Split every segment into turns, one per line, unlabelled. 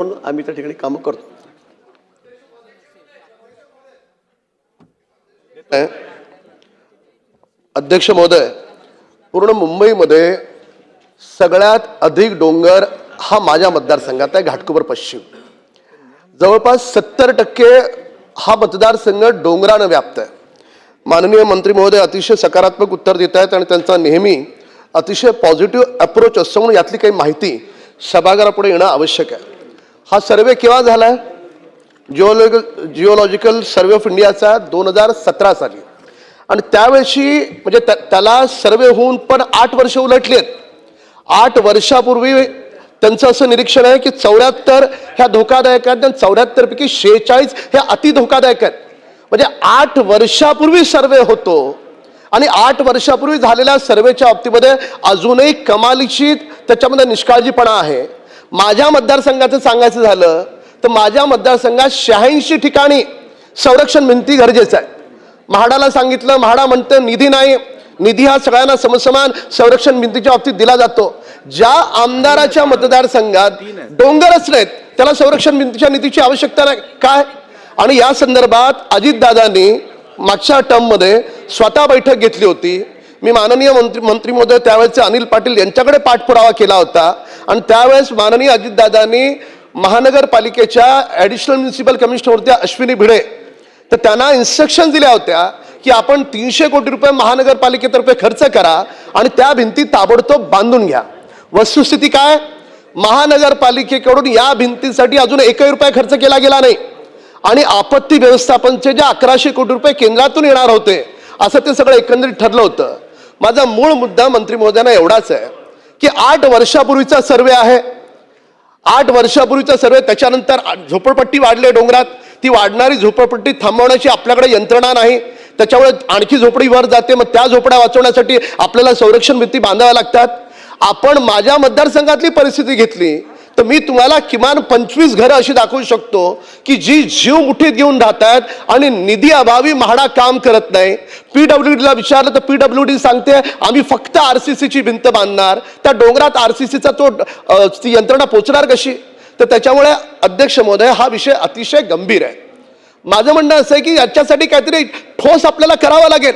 म्हणून आम्ही त्या ठिकाणी कामं करतो. अध्यक्ष महोदय, पूर्ण मुंबईमध्ये सगळ्यात अधिक डोंगर हा माझ्या मतदारसंघात आहे, घाटकोपर पश्चिम. जवळपास 70% हा मतदारसंघ डोंगरानं व्याप्त आहे. माननीय मंत्री महोदय अतिशय सकारात्मक उत्तर देत आहेत आणि त्यांचा नेहमी अतिशय पॉझिटिव्ह अप्रोच असतो, म्हणून यातली काही माहिती सभागृहापुढे येणं आवश्यक आहे. हा सर्वे केव्हा झाला आहे? जिओलॉजिकल सर्वे ऑफ इंडियाचा 2017 साली, आणि त्यावेळी म्हणजे त्याला सर्वे होऊन पण 8 वर्ष उलटली आहेत. 8 वर्षापूर्वी त्यांचं असं निरीक्षण आहे की 74 ह्या धोकादायक आहेत आणि 74 पैकी 46 ह्या अति धोकादायक आहेत. म्हणजे 8 वर्षापूर्वी सर्वे होतो आणि 8 वर्षापूर्वी झालेल्या सर्वेच्या बाबतीमध्ये अजूनही कमालीची त्याच्यामध्ये निष्काळजीपणा आहे. माझ्या मतदारसंघाचं सांगायचं झालं तर माझ्या मतदारसंघात 86 ठिकाणी संरक्षण भिंती गरजेचं आहे. म्हाडाला सांगितलं, म्हाडा म्हणतं निधी नाही, निधी हा सगळ्यांना समसमान संरक्षण भिंतीच्या बाबतीत दिला जातो. ज्या आमदाराच्या मतदारसंघात डोंगरच नाहीत त्याला संरक्षण भिंतीच्या निधीची आवश्यकता नाही काय? आणि या संदर्भात अजितदादांनी मागच्या टर्ममध्ये स्वतः बैठक घेतली होती. मी माननीय मंत्री महोदय त्यावेळेचे अनिल पाटील यांच्याकडे पाठपुरावा केला होता आणि त्यावेळेस माननीय अजितदादांनी महानगरपालिकेच्या ॲडिशनल म्युनिसिपल कमिशनर होत्या अश्विनी भिडे, तर त्यांना इन्स्ट्रक्शन दिल्या होत्या की आपण 300 कोटी रुपये महानगरपालिकेतर्फे खर्च करा आणि त्या भिंती ताबडतोब बांधून घ्या. वस्तुस्थिती काय? महानगरपालिकेकडून या भिंतीसाठी अजून 1 रुपया खर्च केला गेला नाही आणि आपत्ती व्यवस्थापनचे जे 1100 कोटी रुपये केंद्रातून येणार होते असं ते सगळं एकंदरीत ठरलं होतं. माझा मूळ मुद्दा मंत्री महोदयांना एवढाच आहे की 8 वर्षापूर्वीचा सर्वे आहे. 8 वर्षापूर्वीचा सर्वे, त्याच्यानंतर झोपडपट्टी वाढले डोंगरात, ती वाढणारी झोपडपट्टी थांबवण्याची आपल्याकडे यंत्रणा नाही, त्याच्यामुळे आणखी झोपडी वर जाते. मग त्या झोपड्या वाचवण्यासाठी आपल्याला संरक्षण भिंती बांधाव्या लागतात. आपण माझ्या मतदारसंघातली परिस्थिती घेतली तर मी तुम्हाला किमान 25 घरं अशी दाखवू शकतो की जी जीव मुठीत घेऊन राहतात आणि निधी अभावी म्हाडा काम करत नाही. PWDला विचारलं तर PWD सांगते आम्ही फक्त RCCची भिंत बांधणार. त्या डोंगरात RCCचा ती यंत्रणा पोचणार कशी? तर त्याच्यामुळे अध्यक्ष महोदय हा विषय अतिशय गंभीर आहे. माझं म्हणणं असं आहे की याच्यासाठी काहीतरी ठोस आपल्याला करावं लागेल.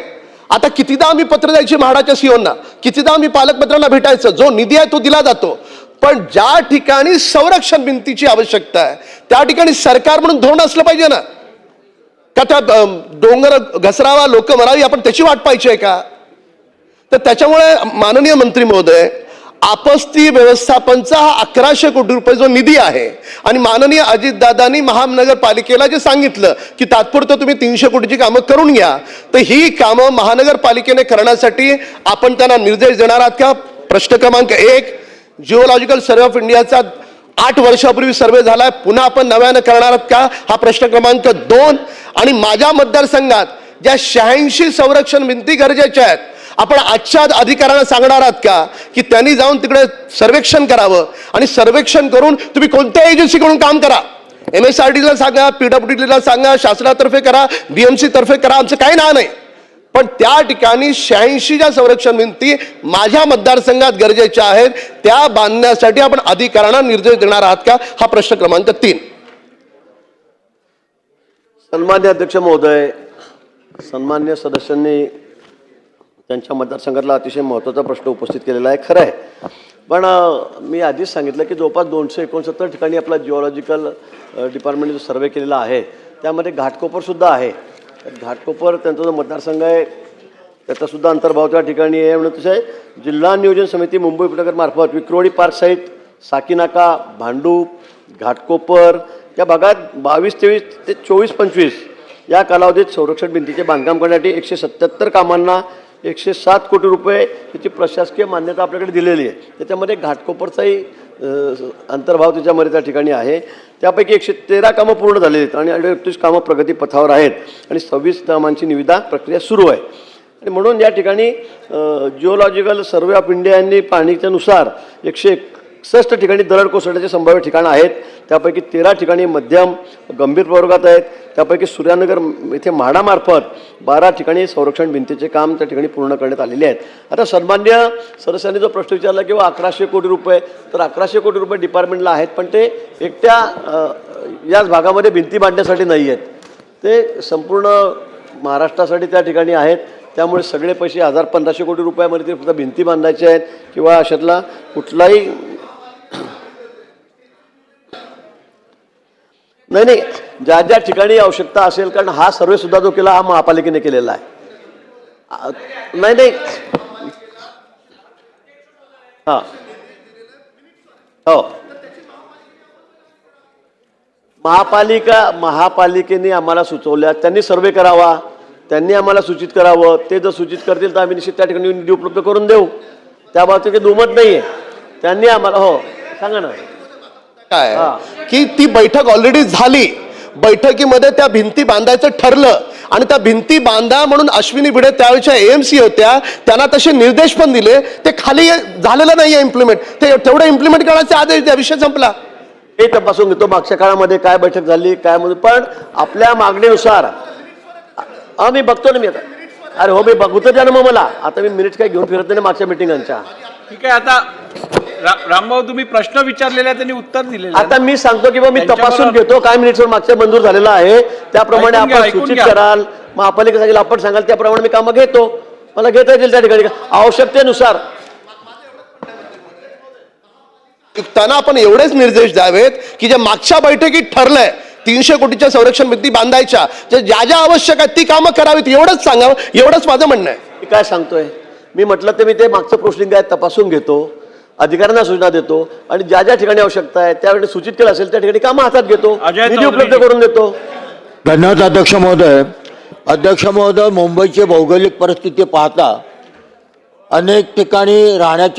आता कितीदा आम्ही पत्र द्यायची म्हाडाच्या सीओना, कितीदा आम्ही पालकमंत्र्यांना भेटायचं, जो निधी आहे तो दिला जातो, पण ज्या ठिकाणी संरक्षण भिंतीची आवश्यकता आहे त्या ठिकाणी सरकार म्हणून धोरण असलं पाहिजे ना. का त्या डोंगर घसरावा लोक मरावी आपण त्याची वाट पाहिजे आहे का? तर त्याच्यामुळे माननीय मंत्री महोदय, आपत्ती व्यवस्थापनचा हा 1100 कोटी रुपये जो निधी आहे आणि माननीय अजितदादांनी महानगरपालिकेला जे सांगितलं की तात्पुरतं तुम्ही 300 कोटीची कामं करून घ्या, तर ही कामं महानगरपालिकेने करण्यासाठी आपण त्यांना निर्देश देणार आहात का? प्रश्न क्रमांक 1. जिओलॉजिकल सर्वे ऑफ इंडियाचा 8 वर्षापूर्वी सर्वे झालाय, पुन्हा आपण नव्यानं करणार आहात का? हा प्रश्न क्रमांक 2. आणि माझ्या मतदारसंघात ज्या 86 संरक्षण भिंती गरजेच्या आहेत, आपण आजच्या अधिकाऱ्यांना सांगणार आहात का की त्यांनी जाऊन तिकडे सर्वेक्षण करावं आणि सर्वेक्षण करून तुम्ही कोणत्या एजन्सीकडून काम करा, MSRDला सांगा, PWDला सांगा, शासनातर्फे करा, BMC तर्फे करा, आमचं काही नाव नाही, पण त्या ठिकाणी 86 ज्या संरक्षण भिंती माझ्या मतदारसंघात गरजेच्या आहेत त्या बांधण्यासाठी आपण अधिकाऱ्यांना निर्देश देणार आहात का? हा प्रश्न क्रमांक 3.
सन्मान्य अध्यक्ष महोदय, सन्मान्य सदस्यांनी त्यांच्या मतदारसंघातला अतिशय महत्त्वाचा प्रश्न उपस्थित केलेला आहे. खरं आहे, पण मी आधीच सांगितलं की जवळपास 269 ठिकाणी आपला जिओलॉजिकल डिपार्टमेंटने जो सर्वे केलेला आहे त्यामध्ये घाटकोपरसुद्धा आहे. घाटकोपर त्यांचा जो मतदारसंघ आहे त्याचासुद्धा अंतर्भाव त्या ठिकाणी आहे. म्हणून तसे जिल्हा नियोजन समिती मुंबई उपनगर मार्फत विक्रोळी पार्क साईट, साकीनाका, भांडूप, घाटकोपर या भागात 22-23 ते 24-25 या कालावधीत संरक्षण भिंतीचे बांधकाम करण्यासाठी 177 कामांना 107 कोटी रुपये याची प्रशासकीय मान्यता आपल्याकडे दिलेली आहे. त्याच्यामध्ये घाटकोपरचाही अंतर्भाव त्याच्यामध्ये त्या ठिकाणी आहे. त्यापैकी 113 कामं पूर्ण झालेली आहेत आणि 38 कामं प्रगतीपथावर आहेत आणि 26 कामांची निविदा प्रक्रिया सुरू आहे. आणि म्हणून या ठिकाणी जिओलॉजिकल सर्वे ऑफ इंडिया यांनी पाहणीच्यानुसार 61 ठिकाणी दरड कोसळण्याची संभाव्य ठिकाणं आहेत. त्यापैकी 13 ठिकाणी मध्यम गंभीर प्रवर्गात आहेत. त्यापैकी सूर्यानगर येथे म्हाडामार्फत 12 ठिकाणी संरक्षण भिंतीचे काम त्या ठिकाणी पूर्ण करण्यात आलेले आहेत. आता सन्मान्य सदस्यांनी जो प्रश्न विचारला की 1100 कोटी रुपये, तर 1100 कोटी रुपये डिपार्टमेंटला आहेत, पण ते एकट्या याच भागामध्ये भिंती बांधण्यासाठी नाही आहेत, ते संपूर्ण महाराष्ट्रासाठी त्या ठिकाणी आहेत. त्यामुळे सगळे पैसे 1500 कोटी रुपयामध्ये ते फक्त भिंती बांधायचे आहेत किंवा अशातला कुठलाही नाही, ज्या ज्या ठिकाणी आवश्यकता असेल, कारण हा सर्वे सुद्धा जो केला हा महापालिकेने केलेला आहे. नाही हा हो, महापालिकेने आम्हाला सुचवल्या, त्यांनी सर्वे करावा, त्यांनी आम्हाला सूचित करावं. ते जर सूचित करतील तर आम्ही निश्चित त्या ठिकाणी निधी उपलब्ध करून देऊ. त्या बाबतीत काही दुमत नाहीये. त्यांनी आम्हाला हो सांगा ना
काय की ती बैठक ऑलरेडी झाली, बैठकीमध्ये त्या भिंती बांधायचं ठरलं आणि त्या भिंती बांधा म्हणून अश्विनी भिडे त्यावेळेच्या एएमसी होत्या, त्यांना तसे निर्देश पण दिले. ते खाली झालेलं नाहीये इम्प्लिमेंट, ते तेवढं इम्प्लिमेंट करायचे आदेश द्या, विषय संपला.
हे तपासून घेतो मागच्या काळामध्ये काय बैठक झाली काय म्हणून, पण आपल्या मागणीनुसार मी बघतो ना. मी आता अरे हो, मी बघू तर द्या ना मग मला. आता मी मिनिट काय घेऊन फिरत नाही मागच्या मिटिंगांच्या.
ठीक आहे, आता रामभाऊ तुम्ही प्रश्न विचारलेला आहे, त्यांनी उत्तर दिलेलं आहे.
आता मी सांगतो की मी तपासून घेतो काय मिनिट्सवर मागच्या मंजूर झालेला आहे, त्याप्रमाणे
ऐकून घ्या,
आपण
ऐकून
सूचित
घ्या.
कराल, महापालिका सांगेल आपण सांगाल, त्याप्रमाणे मी कामं घेतो. मला घेता येतील त्या ठिकाणी आवश्यकतेनुसार.
त्यांना आपण एवढेच निर्देश द्यावेत की जे मागच्या बैठकीत ठरलंय 300 कोटीच्या संरक्षण भिंती बांधायच्या, ज्या ज्या आवश्यक आहेत ती कामं करावीत, एवढंच सांगावं. एवढंच माझं म्हणणं आहे.
मी काय सांगतोय, मी म्हटलं ते मी ते मागचं प्रोसिडिंग आहे तपासून घेतो, अधिकाऱ्यांना सूचना देतो आणि ज्या ज्या ठिकाणी आवश्यकता आहे त्यावेळी सूचित केलं असेल त्या ठिकाणी कामं हातात घेतो,
अजय
निधी
चौधरी.
उपलब्ध करून देतो.
धन्यवाद अध्यक्ष महोदय. अध्यक्ष महोदय, मुंबईची भौगोलिक परिस्थिती पाहता अनेक ठिकाणी राहण्याची